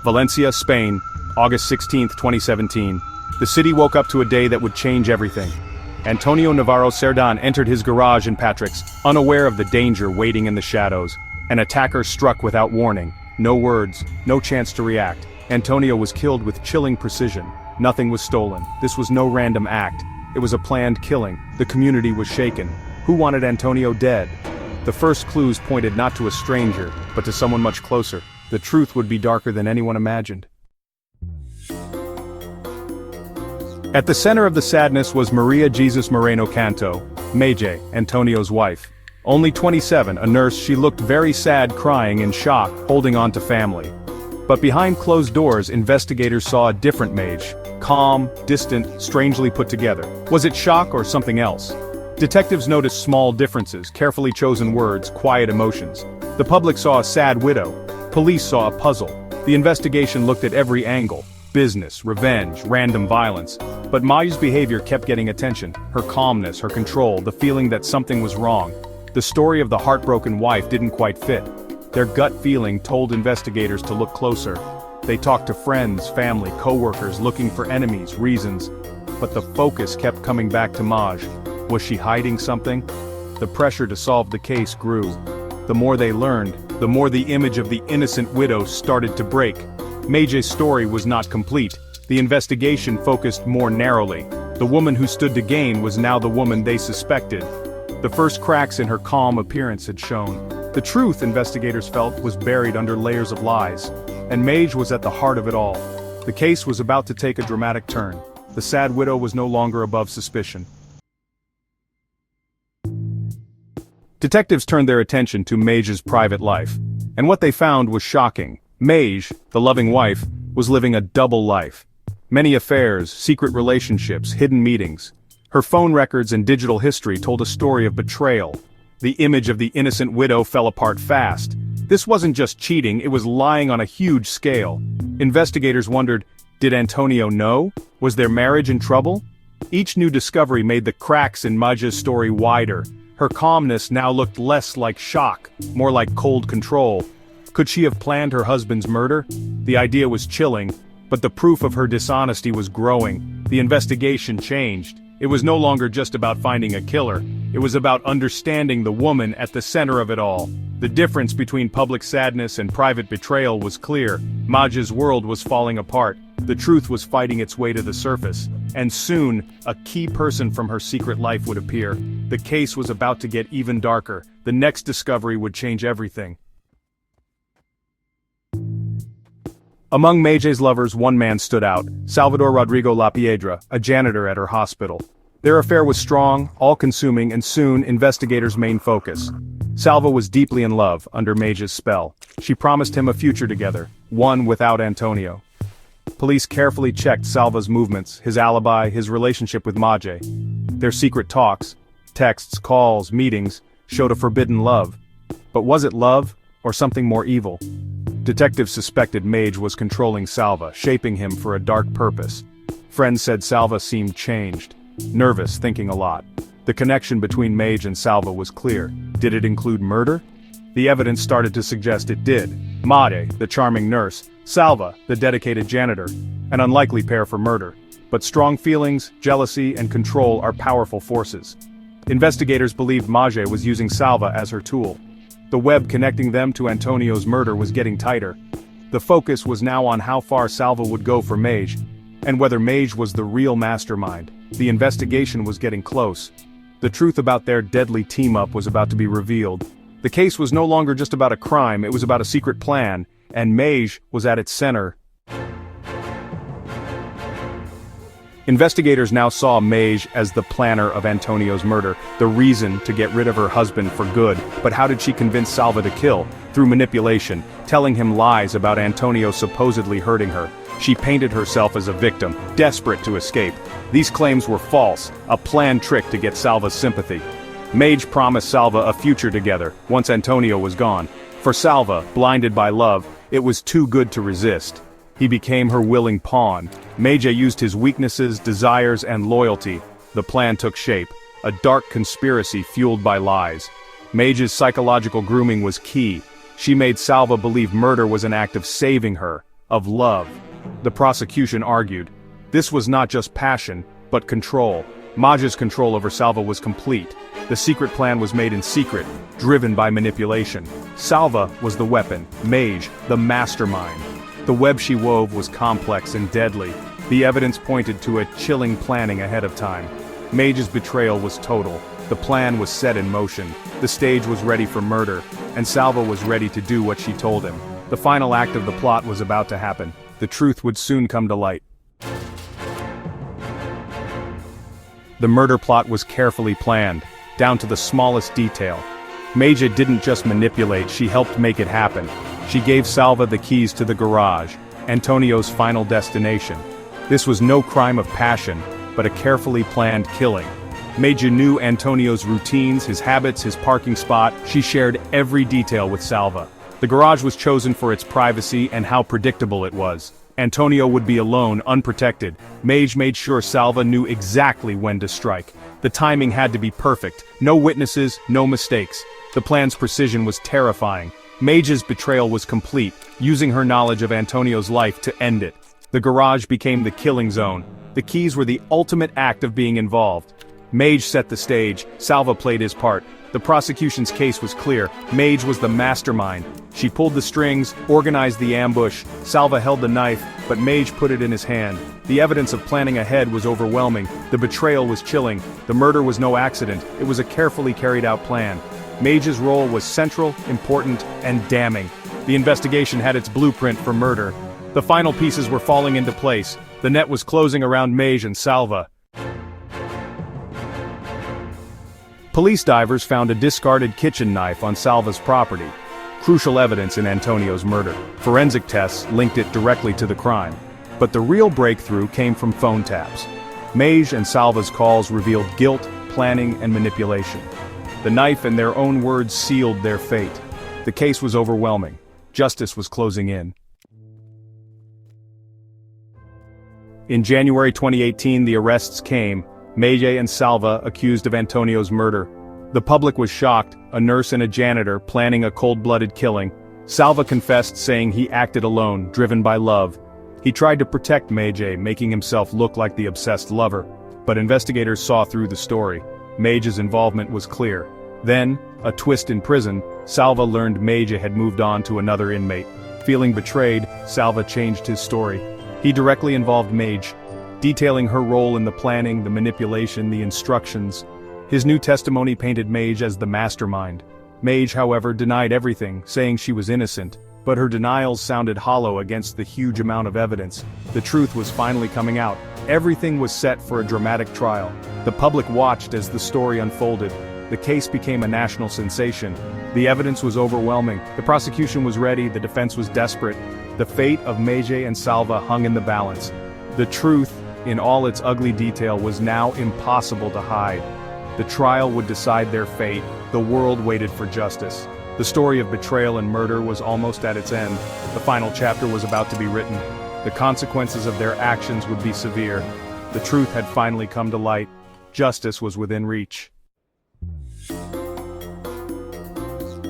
Valencia, Spain, August 16, 2017. The city woke up to a day that would change everything. Antonio Navarro Cerdán entered his garage in Patraix, unaware of the danger waiting in the shadows. An attacker struck without warning. No words, no chance to react. Antonio was killed with chilling precision. Nothing was stolen. This was no random act. It was a planned killing. The community was shaken. Who wanted Antonio dead? The first clues pointed not to a stranger, but to someone much closer. The truth would be darker than anyone imagined. At the center of the sadness was Maria Jesus Moreno Canto, Maje, Antonio's wife. Only 27, a nurse, she looked very sad, crying in shock, holding on to family. But behind closed doors, investigators saw a different Maje. Calm, distant, strangely put together. Was it shock or something else? Detectives noticed small differences, carefully chosen words, quiet emotions. The public saw a sad widow. Police saw a puzzle. The investigation looked at every angle. Business, revenge, random violence. But Maje's behavior kept getting attention. Her calmness, her control, the feeling that something was wrong. The story of the heartbroken wife didn't quite fit. Their gut feeling told investigators to look closer. They talked to friends, family, co-workers, looking for enemies, reasons. But the focus kept coming back to Maje. Was she hiding something? The pressure to solve the case grew. The more they learned, the more the image of the innocent widow started to break. Maje's story was not complete. The investigation focused more narrowly. The woman who stood to gain was now the woman they suspected. The first cracks in her calm appearance had shown. The truth, investigators felt, was buried under layers of lies. And Maje was at the heart of it all. The case was about to take a dramatic turn. The sad widow was no longer above suspicion. Detectives turned their attention to Maje's private life. And what they found was shocking. Maje, the loving wife, was living a double life. Many affairs, secret relationships, hidden meetings. Her phone records and digital history told a story of betrayal. The image of the innocent widow fell apart fast. This wasn't just cheating, it was lying on a huge scale. Investigators wondered, did Antonio know? Was their marriage in trouble? Each new discovery made the cracks in Maje's story wider. Her calmness now looked less like shock, more like cold control. Could she have planned her husband's murder? The idea was chilling, but the proof of her dishonesty was growing. The investigation changed. It was no longer just about finding a killer. It was about understanding the woman at the center of it all. The difference between public sadness and private betrayal was clear. Maje's world was falling apart. The truth was fighting its way to the surface. And soon, a key person from her secret life would appear. The case was about to get even darker. The next discovery would change everything. Among Maje's lovers, one man stood out, Salvador Rodrigo La Piedra, a janitor at her hospital. Their affair was strong, all-consuming, and soon investigators' main focus. Salva was deeply in love, under Maje's spell. She promised him a future together, one without Antonio. Police carefully checked Salva's movements, his alibi, his relationship with Maje. Their secret talks, texts, calls, meetings, showed a forbidden love. But was it love, or something more evil? Detectives suspected Maje was controlling Salva, shaping him for a dark purpose. Friends said Salva seemed changed, nervous, thinking a lot. The connection between Maje and Salva was clear. Did it include murder? The evidence started to suggest it did. Maje, the charming nurse, Salva, the dedicated janitor, an unlikely pair for murder. But strong feelings, jealousy, and control are powerful forces. Investigators believed Maje was using Salva as her tool. The web connecting them to Antonio's murder was getting tighter. The focus was now on how far Salva would go for Maje, and whether Maje was the real mastermind. The investigation was getting close. The truth about their deadly team-up was about to be revealed. The case was no longer just about a crime, it was about a secret plan, and Maje was at its center. Investigators now saw Maje as the planner of Antonio's murder, the reason to get rid of her husband for good. But how did she convince Salva to kill? Through manipulation, telling him lies about Antonio supposedly hurting her. She painted herself as a victim, desperate to escape. These claims were false, a planned trick to get Salva's sympathy. Maje promised Salva a future together, once Antonio was gone. For Salva, blinded by love, it was too good to resist. He became her willing pawn. Maje used his weaknesses, desires, and loyalty. The plan took shape, a dark conspiracy fueled by lies. Maje's psychological grooming was key. She made Salva believe murder was an act of saving her, of love. The prosecution argued. This was not just passion, but control. Maje's control over Salva was complete. The secret plan was made in secret, driven by manipulation. Salva was the weapon, Maje, the mastermind. The web she wove was complex and deadly. The evidence pointed to a chilling planning ahead of time. Maje's betrayal was total. The plan was set in motion. The stage was ready for murder, and Salva was ready to do what she told him. The final act of the plot was about to happen. The truth would soon come to light. The murder plot was carefully planned, down to the smallest detail. Maje didn't just manipulate, she helped make it happen. She gave Salva the keys to the garage, Antonio's final destination. This was no crime of passion, but a carefully planned killing. Maje knew Antonio's routines, his habits, his parking spot. She shared every detail with Salva. The garage was chosen for its privacy and how predictable it was. Antonio would be alone, unprotected. Maje made sure Salva knew exactly when to strike. The timing had to be perfect. No witnesses, no mistakes. The plan's precision was terrifying. Maje's betrayal was complete, using her knowledge of Antonio's life to end it. The garage became the killing zone. The keys were the ultimate act of being involved. Maje set the stage, Salva played his part. The prosecution's case was clear. Maje was the mastermind. She pulled the strings, organized the ambush. Salva held the knife, but Maje put it in his hand. The evidence of planning ahead was overwhelming. The betrayal was chilling. The murder was no accident. It was a carefully carried out plan. Maje's role was central, important, and damning. The investigation had its blueprint for murder. The final pieces were falling into place. The net was closing around Maje and Salva. Police divers found a discarded kitchen knife on Salva's property. Crucial evidence in Antonio's murder. Forensic tests linked it directly to the crime. But the real breakthrough came from phone taps. Maje and Salva's calls revealed guilt, planning, and manipulation. The knife and their own words sealed their fate. The case was overwhelming. Justice was closing in. In January 2018, the arrests came. Maje and Salva accused of Antonio's murder. The public was shocked, a nurse and a janitor planning a cold-blooded killing. Salva confessed, saying he acted alone, driven by love. He tried to protect Maje, making himself look like the obsessed lover. But investigators saw through the story. Maje's involvement was clear. Then, a twist in prison, Salva learned Maje had moved on to another inmate. Feeling betrayed, Salva changed his story. He directly involved Maje, detailing her role in the planning, the manipulation, the instructions. His new testimony painted Maje as the mastermind. Maje, however, denied everything, saying she was innocent, but her denials sounded hollow against the huge amount of evidence. The truth was finally coming out. Everything was set for a dramatic trial. The public watched as the story unfolded. The case became a national sensation. The evidence was overwhelming. The prosecution was ready, the defense was desperate. The fate of Maje and Salva hung in the balance. The truth, in all its ugly detail, was now impossible to hide. The trial would decide their fate. The world waited for justice. The story of betrayal and murder was almost at its end. The final chapter was about to be written. The consequences of their actions would be severe. The truth had finally come to light. Justice was within reach.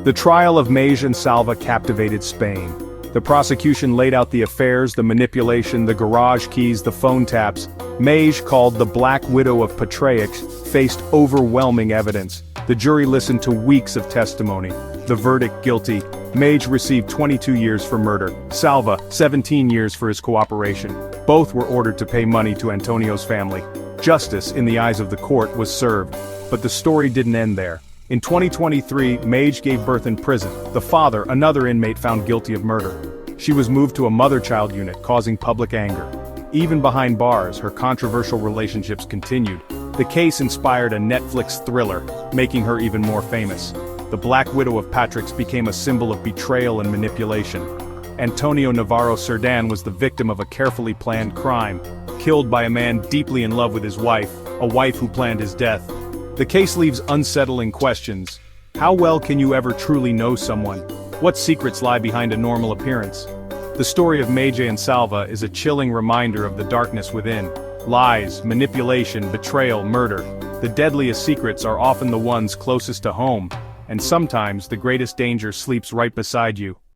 The trial of Maje and Salva captivated Spain. The prosecution laid out the affairs, the manipulation, the garage keys, the phone taps. Maje, called the Black Widow of Patraix, faced overwhelming evidence. The jury listened to weeks of testimony. The verdict, guilty. Maje received 22 years for murder. Salva, 17 years for his cooperation. Both were ordered to pay money to Antonio's family. Justice, in the eyes of the court, was served. But the story didn't end there. In 2023, Maje gave birth in prison. The father, another inmate, found guilty of murder. She was moved to a mother-child unit, causing public anger. Even behind bars, her controversial relationships continued. The case inspired a Netflix thriller, making her even more famous. The Black Widow of Patraix became a symbol of betrayal and manipulation. Antonio Navarro Cerdan was the victim of a carefully planned crime, killed by a man deeply in love with his wife, a wife who planned his death. The case leaves unsettling questions. How well can you ever truly know someone? What secrets lie behind a normal appearance? The story of Maje and Salva is a chilling reminder of the darkness within. Lies, manipulation, betrayal, murder. The deadliest secrets are often the ones closest to home, and sometimes the greatest danger sleeps right beside you.